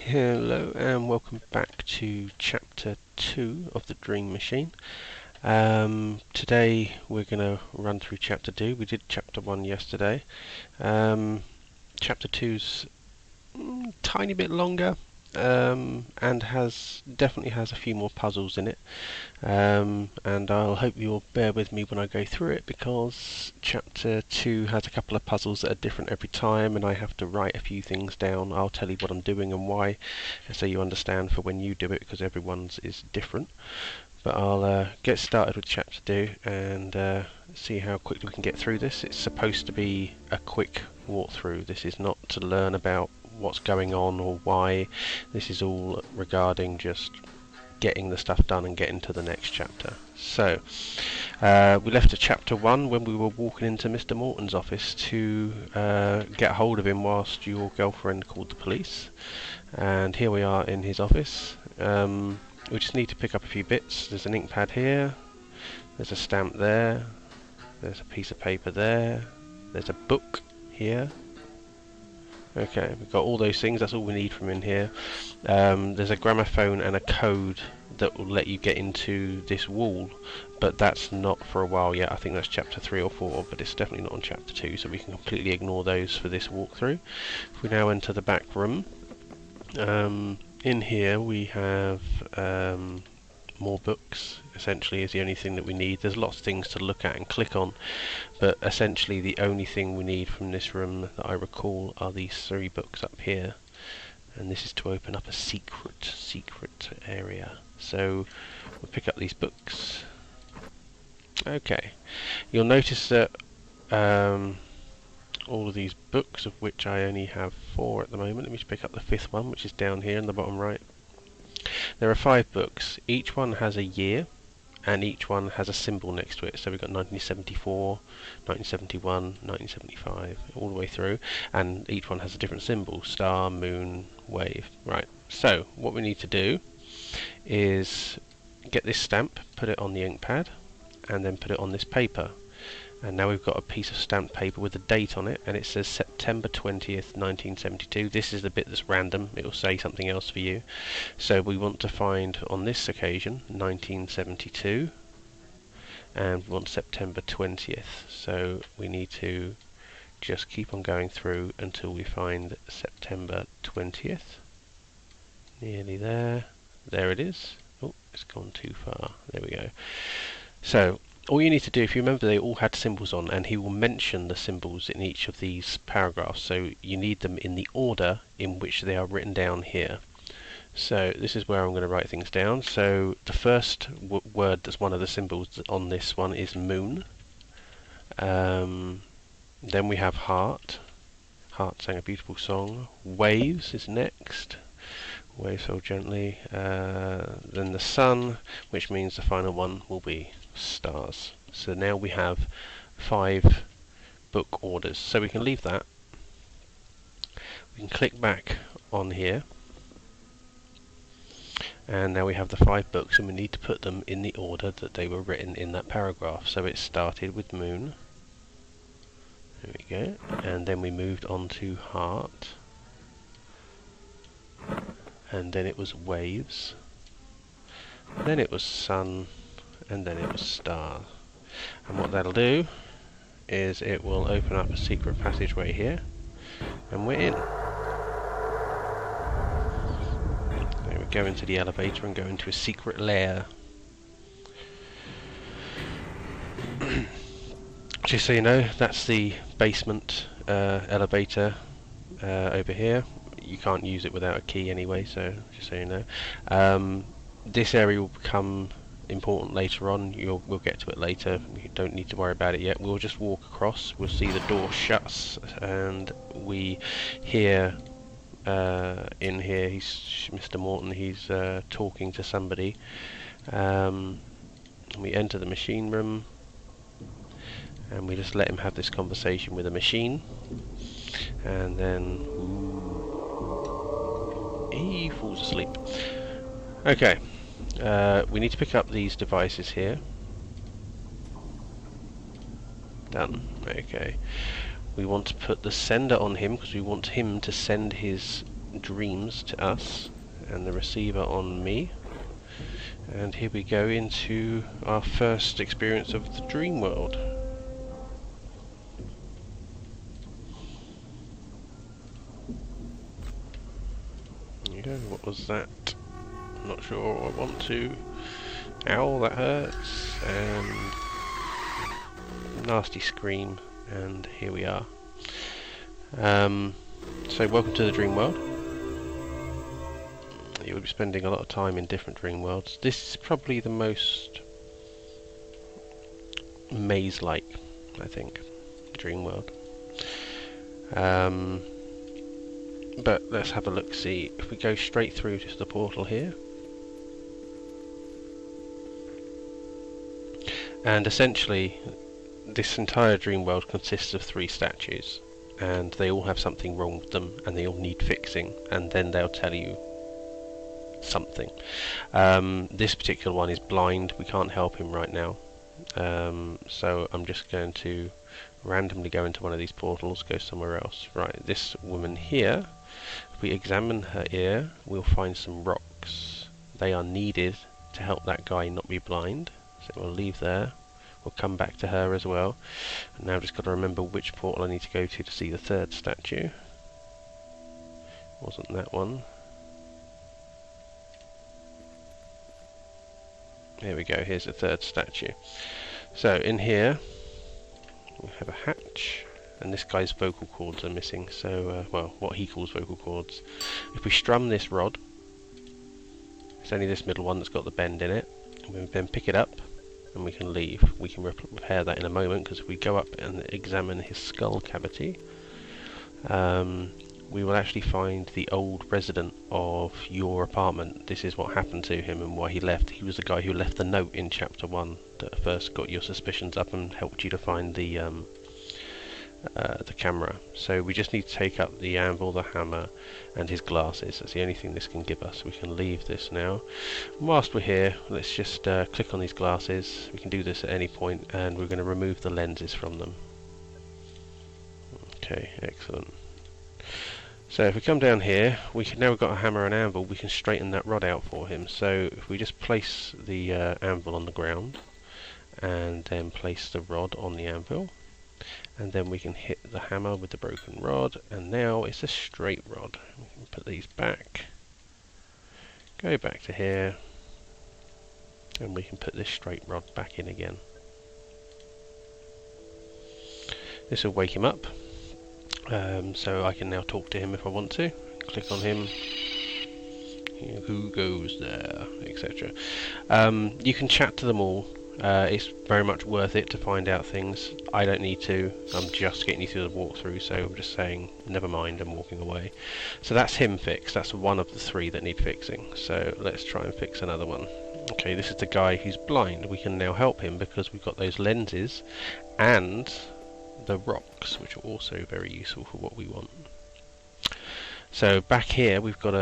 Hello and welcome back to chapter 2 of the Dream Machine. Today we're going to run through chapter 2. We did chapter 1 yesterday. Chapter 2's tiny bit longer and definitely has a few more puzzles in it. And I'll hope you'll bear with me when I go through it, because chapter 2 has a couple of puzzles that are different every time, and I have to write a few things down. I'll tell you what I'm doing and why, so you understand for when you do it, because everyone's is different. But I'll get started with chapter 2 and see how quickly we can get through this. It's supposed to be a quick walkthrough. This is not to learn about what's going on or why. This is all regarding just getting the stuff done and getting to the next chapter. So we left at chapter 1 when we were walking into Mr. Morton's office to get hold of him whilst your girlfriend called the police, and here we are in his office. We just need to pick up a few bits. There's an ink pad here, there's a stamp there, there's a piece of paper there, there's a book here. Okay, we've got all those things, that's all we need from in here. There's a gramophone and a code that will let you get into this wall, but that's not for a while yet. I think that's chapter 3 or 4, but it's definitely not on chapter 2, so we can completely ignore those for this walkthrough. If we now enter the back room, in here we have more books. Essentially is the only thing that we need. There's lots of things to look at and click on, but essentially the only thing we need from this room that I recall are these 3 books up here, and this is to open up a secret area. So we'll pick up these books. Okay, you'll notice that all of these books, of which I only have 4 at the moment. Let me just pick up the 5th one, which is down here in the bottom right. There are 5 books. Each one has a year, and each one has a symbol next to it. So we've got 1974, 1971, 1975, all the way through, and each one has a different symbol: star, moon, wave. Right, so what we need to do is get this stamp, put it on the ink pad, and then put it on this paper. And now we've got a piece of stamped paper with a date on it, and it says September 20th, 1972. This is the bit that's random. It will say something else for you. So we want to find, on this occasion, 1972, and we want September 20th. So we need to just keep on going through until we find September 20th. Nearly there. There it is. Oh, it's gone too far. There we go. So all you need to do, if you remember, they all had symbols on, and he will mention the symbols in each of these paragraphs, so you need them in the order in which they are written down here. So this is where I'm going to write things down. So the first word that's one of the symbols on this one is moon. Then we have heart. Heart sang a beautiful song. Waves is next. Waves fell gently. Then the sun, which means the final one will be stars. So now we have 5 book orders. So we can leave that. We can click back on here, and now we have the 5 books, and we need to put them in the order that they were written in that paragraph. So it started with moon. There we go. And then we moved on to heart. And then it was waves. Then it was sun. And then it was star. And what that'll do is it will open up a secret passageway here, and we're in. There we go, into the elevator and go into a secret lair. Just so you know, that's the basement elevator over here. You can't use it without a key anyway, so just so you know. This area will become important later on. We'll get to it later. You don't need to worry about it yet. We'll just walk across. We'll see the door shuts, and we hear in here, Mr. Morton. He's talking to somebody. We enter the machine room, and we just let him have this conversation with a machine, and then he falls asleep. Okay. We need to pick up these devices here. Done. Okay. We want to put the sender on him because we want him to send his dreams to us and the receiver on me. And here we go into our first experience of the dream world. There you go, what was that? I'm not sure I want to. Ow, that hurts. And nasty scream, and here we are. So welcome to the dream world. You'll be spending a lot of time in different dream worlds. This is probably the most maze-like, I think, dream world. But let's have a look, see if we go straight through to the portal here. And essentially, this entire dream world consists of 3 statues, and they all have something wrong with them, and they all need fixing, and then they'll tell you something. This particular one is blind, we can't help him right now. So I'm just going to randomly go into one of these portals, go somewhere else. Right, this woman here, if we examine her ear, we'll find some rocks. They are needed to help that guy not be blind. So we'll leave there. We'll come back to her as well. And now I've just got to remember which portal I need to go to see the 3rd statue. Wasn't that one. Here we go, here's the 3rd statue. So in here we have a hatch, and this guy's vocal cords are missing, so well, what he calls vocal cords. If we strum this rod, it's only this middle one that's got the bend in it, and we then pick it up and we can leave. We can repair that in a moment, because if we go up and examine his skull cavity, we will actually find the old resident of your apartment. This is what happened to him and why he left. He was the guy who left the note in chapter 1 that first got your suspicions up and helped you to find the camera. So we just need to take up the anvil, the hammer, and his glasses. That's the only thing this can give us. We can leave this now. And whilst we're here, let's just click on these glasses. We can do this at any point, and we're going to remove the lenses from them. Okay, excellent. So if we come down here, now we've got a hammer and anvil, we can straighten that rod out for him. So if we just place the anvil on the ground, and then place the rod on the anvil, and then we can hit the hammer with the broken rod, and now it's a straight rod. We can put these back, go back to here, and we can put this straight rod back in again. This will wake him up. So I can now talk to him if I want to. Click on him. Who goes there, etc. You can chat to them all. It's very much worth it to find out things. I don't need to. I'm just getting you through the walkthrough, so I'm just saying, never mind, I'm walking away. So that's him fixed. That's one of the 3 that need fixing. So let's try and fix another one. Okay, this is the guy who's blind. We can now help him because we've got those lenses and the rocks, which are also very useful for what we want. So back here we've got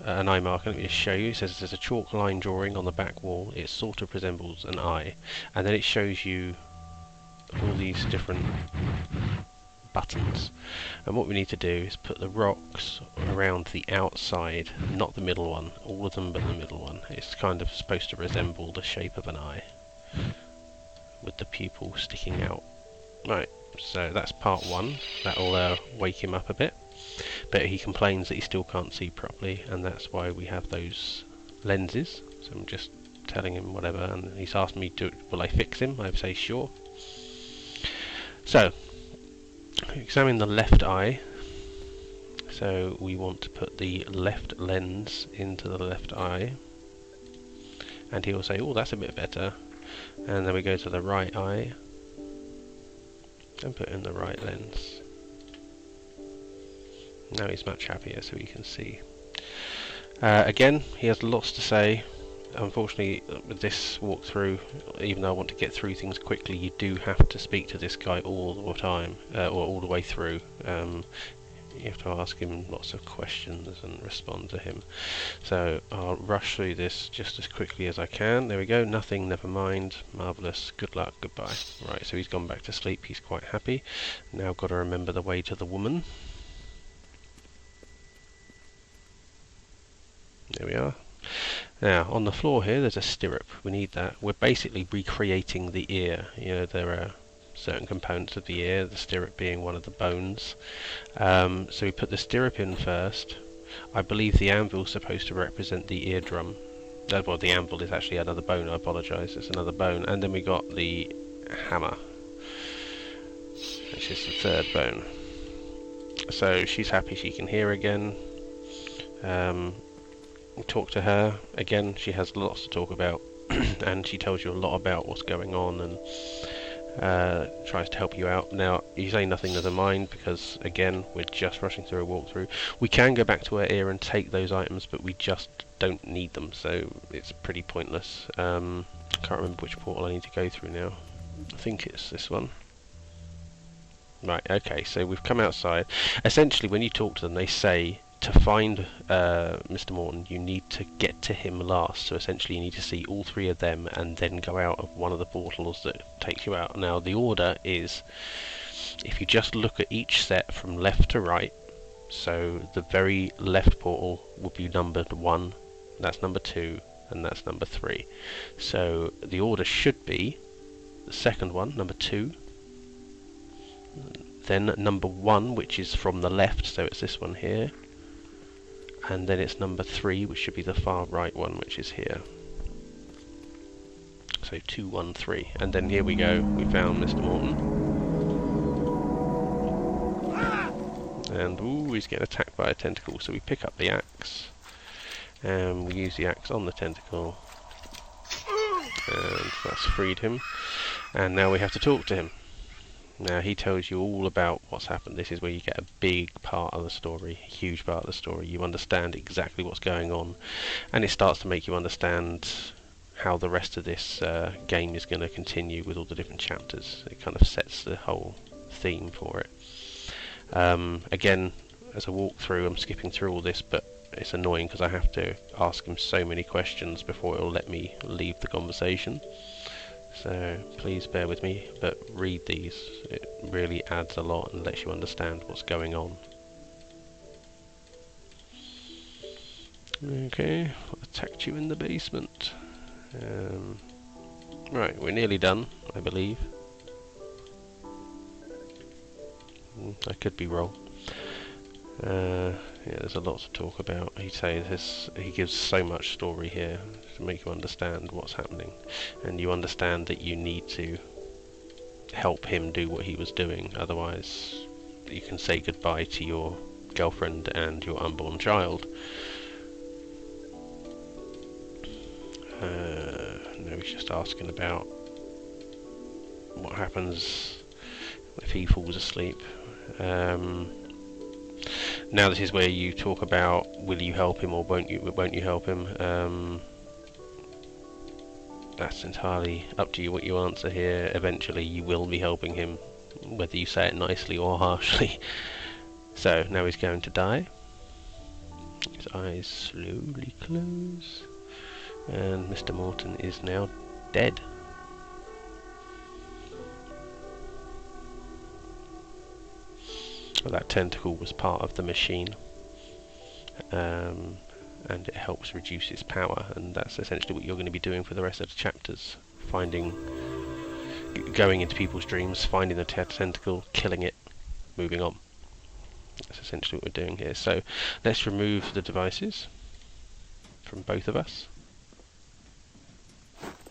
an eye marker. Let me just show you. It says there's a chalk line drawing on the back wall. It sort of resembles an eye, and then it shows you all these different buttons, and what we need to do is put the rocks around the outside, not the middle one, all of them but the middle one. It's kind of supposed to resemble the shape of an eye with the pupil sticking out. Right, so that's part 1. That'll wake him up a bit, but he complains that he still can't see properly, and that's why we have those lenses. So I'm just telling him whatever, and he's asked me will I fix him? I say sure. So examine the left eye. So we want to put the left lens into the left eye, and he will say, oh, that's a bit better. And then we go to the right eye and put in the right lens. Now he's much happier, so he can see. Again, he has lots to say. Unfortunately, with this walkthrough, even though I want to get through things quickly, you do have to speak to this guy all the time, or all the way through. You have to ask him lots of questions and respond to him. So I'll rush through this just as quickly as I can. There we go. Nothing, never mind. Marvellous. Good luck. Goodbye. Right, so he's gone back to sleep. He's quite happy. Now I've got to remember the way to the woman. There we are. Now, on the floor here, there's a stirrup. We need that. We're basically recreating the ear. You know, there are certain components of the ear, the stirrup being one of the bones. So we put the stirrup in first. I believe the anvil is supposed to represent the eardrum. Well, the anvil is actually another bone, I apologise, it's another bone. And then we got the hammer, which is the third bone. So she's happy she can hear again. Talk to her again. She has lots to talk about, and she tells you a lot about what's going on and tries to help you out. Now, you say nothing of the mind because, again, we're just rushing through a walkthrough. We can go back to her ear and take those items, but we just don't need them, so it's pretty pointless. I can't remember which portal I need to go through now. I think it's this one. Right, okay, so we've come outside. Essentially, when you talk to them, they say to find Mr. Morton, you need to get to him last. So essentially, you need to see all three of them and then go out of one of the portals that takes you out. Now, the order is, if you just look at each set from left to right, so the very left portal will be numbered 1, that's number 2, and that's number 3. So the order should be the second one, number 2, then number 1, which is from the left, so it's this one here, and then it's number 3, which should be the far right one, which is here. So 2, 1, 3, and then here we go, we found Mr. Morton. And ooh, he's getting attacked by a tentacle, so we pick up the axe, and we use the axe on the tentacle, and that's freed him, and now we have to talk to him. Now he tells you all about what's happened. This is where you get a big part of the story, a huge part of the story. You understand exactly what's going on, and it starts to make you understand how the rest of this game is going to continue with all the different chapters. It kind of sets the whole theme for it. Again, as I walk through, I'm skipping through all this, but it's annoying because I have to ask him so many questions before it'll let me leave the conversation. So please bear with me, but read these. It really adds a lot and lets you understand what's going on. Okay, I attacked you in the basement. Right, we're nearly done, I believe. I could be wrong. Yeah, there's a lot to talk about. He gives so much story here to make you understand what's happening, and you understand that you need to help him do what he was doing, otherwise you can say goodbye to your girlfriend and your unborn child. No, he's just asking about what happens if he falls asleep. Now this is where you talk about, will you help him or won't you help him? That's entirely up to you what you answer here. Eventually you will be helping him, whether you say it nicely or harshly. So now he's going to die. His eyes slowly close, and Mr. Morton is now dead. Well, that tentacle was part of the machine, and it helps reduce its power, and that's essentially what you're going to be doing for the rest of the chapters. Going into people's dreams, finding the tentacle, killing it, moving on. That's essentially what we're doing here. So let's remove the devices from both of us.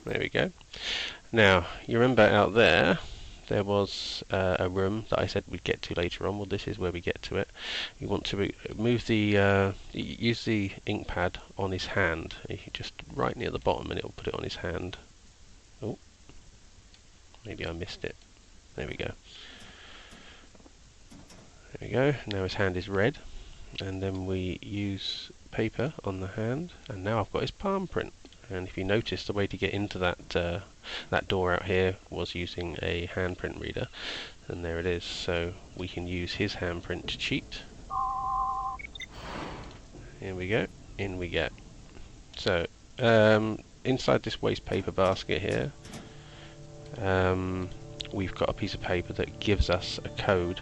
There we go. Now, you remember out there was a room that I said we'd get to later on. Well, this is where we get to it. You want to move the use the ink pad on his hand. Just right near the bottom, and it'll put it on his hand. Oh, maybe I missed it. There we go. There we go. Now his hand is red, and then we use paper on the hand, and now I've got his palm print. And if you notice, the way to get into that door out here was using a handprint reader, and there it is. So we can use his handprint to cheat. Here we go, in we get. So inside this waste paper basket here, we've got a piece of paper that gives us a code.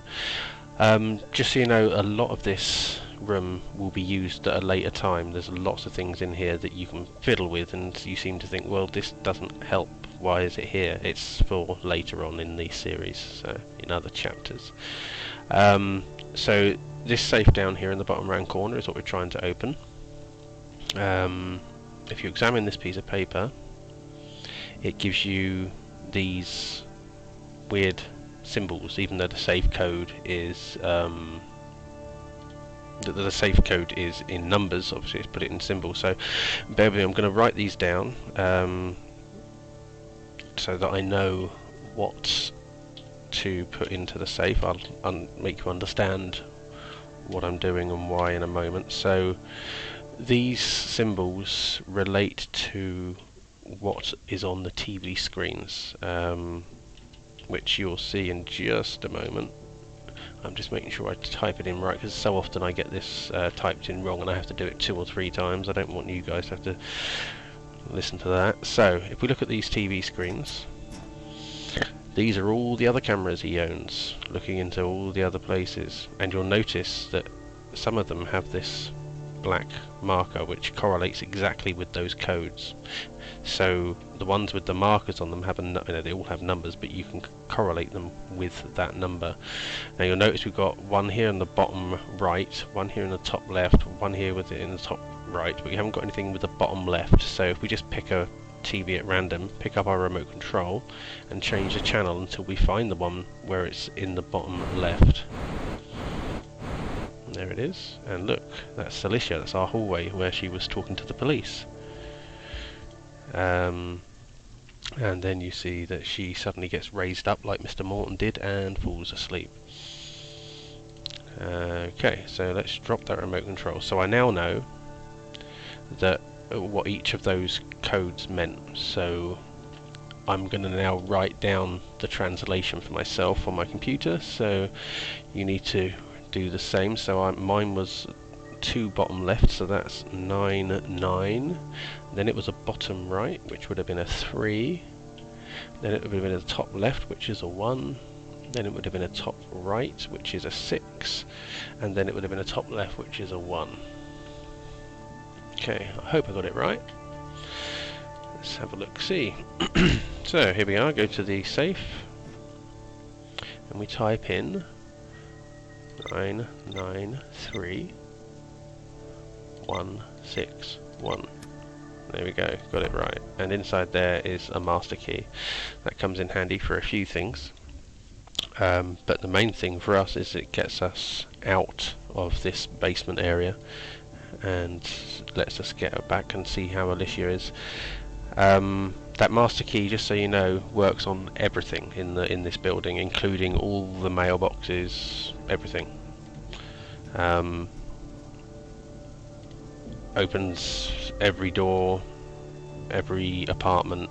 Just so you know, a lot of this room will be used at a later time. There's lots of things in here that you can fiddle with, and you seem to think, well, this doesn't help, why is it here? It's for later on in the series, so in other chapters. So this safe down here in the bottom round corner is what we're trying to open. If you examine this piece of paper, it gives you these weird symbols, even though the safe code is the safe code is in numbers. Obviously it's put it in symbols, so bear with me, I'm going to write these down so that I know what to put into the safe. I'll make you understand what I'm doing and why in a moment. So these symbols relate to what is on the TV screens, which you'll see in just a moment. I'm just making sure I type it in right, because so often I get this typed in wrong and I have to do it 2 or 3 times. I don't want you guys to have to listen to that. So if we look at these TV screens, these are all the other cameras he owns, looking into all the other places, and you'll notice that some of them have this black marker which correlates exactly with those codes. So the ones with the markers on them have they all have numbers, but you can correlate them with that number. Now you'll notice we've got one here in the bottom right, one here in the top left, one here with it in the top right, but we haven't got anything with the bottom left. So if we just pick a TV at random, pick up our remote control and change the channel until we find the one where it's in the bottom left. There it is, and look, that's Alicia, that's our hallway where she was talking to the police. And then you see that she suddenly gets raised up like Mr. Morton did and falls asleep. Okay, so let's drop that remote control. So I now know that what each of those codes meant, so I'm going to now write down the translation for myself on my computer, so you need to do the same. So mine was 2 bottom left, so that's 9 9. Then it was a bottom right, which would have been a 3. Then it would have been a top left, which is a 1. Then it would have been a top right, which is a 6. And then it would have been a top left, which is a 1. Okay, I hope I got it right. Let's have a look, see. So here we are, go to the safe and we type in 993 161. There we go, got it right. And inside there is a master key. That comes in handy for a few things. But the main thing for us is it gets us out of this basement area and lets us get back and see how Alicia is. That master key, just so you know, works on everything in this building, including all the mailboxes, everything. Opens every door, every apartment,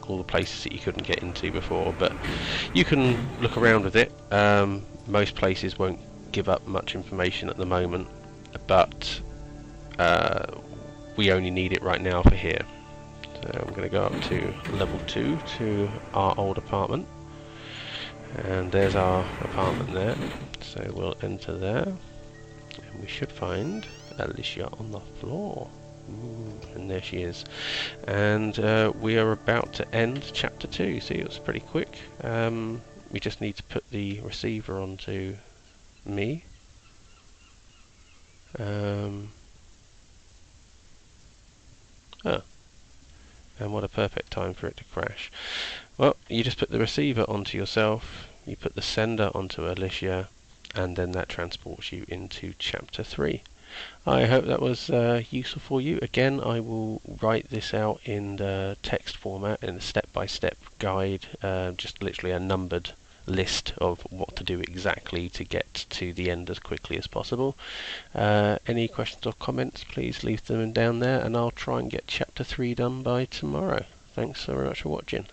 all the places that you couldn't get into before, but you can look around with it. Most places won't give up much information at the moment, but we only need it right now for here. So I'm going to go up to level 2 to our old apartment, and there's our apartment there, so we'll enter there and we should find Alicia on the floor. And there she is, and we are about to end chapter 2. See, it was pretty quick. We just need to put the receiver onto me. And what a perfect time for it to crash. Well, you just put the receiver onto yourself, you put the sender onto Alicia, and then that transports you into chapter 3. I hope that was useful for you. Again, I will write this out in the text format, in a step-by-step guide, just literally a numbered list of what to do exactly to get to the end as quickly as possible. Any questions or comments, please leave them down there, and I'll try and get chapter 3 done by tomorrow. Thanks so very much for watching.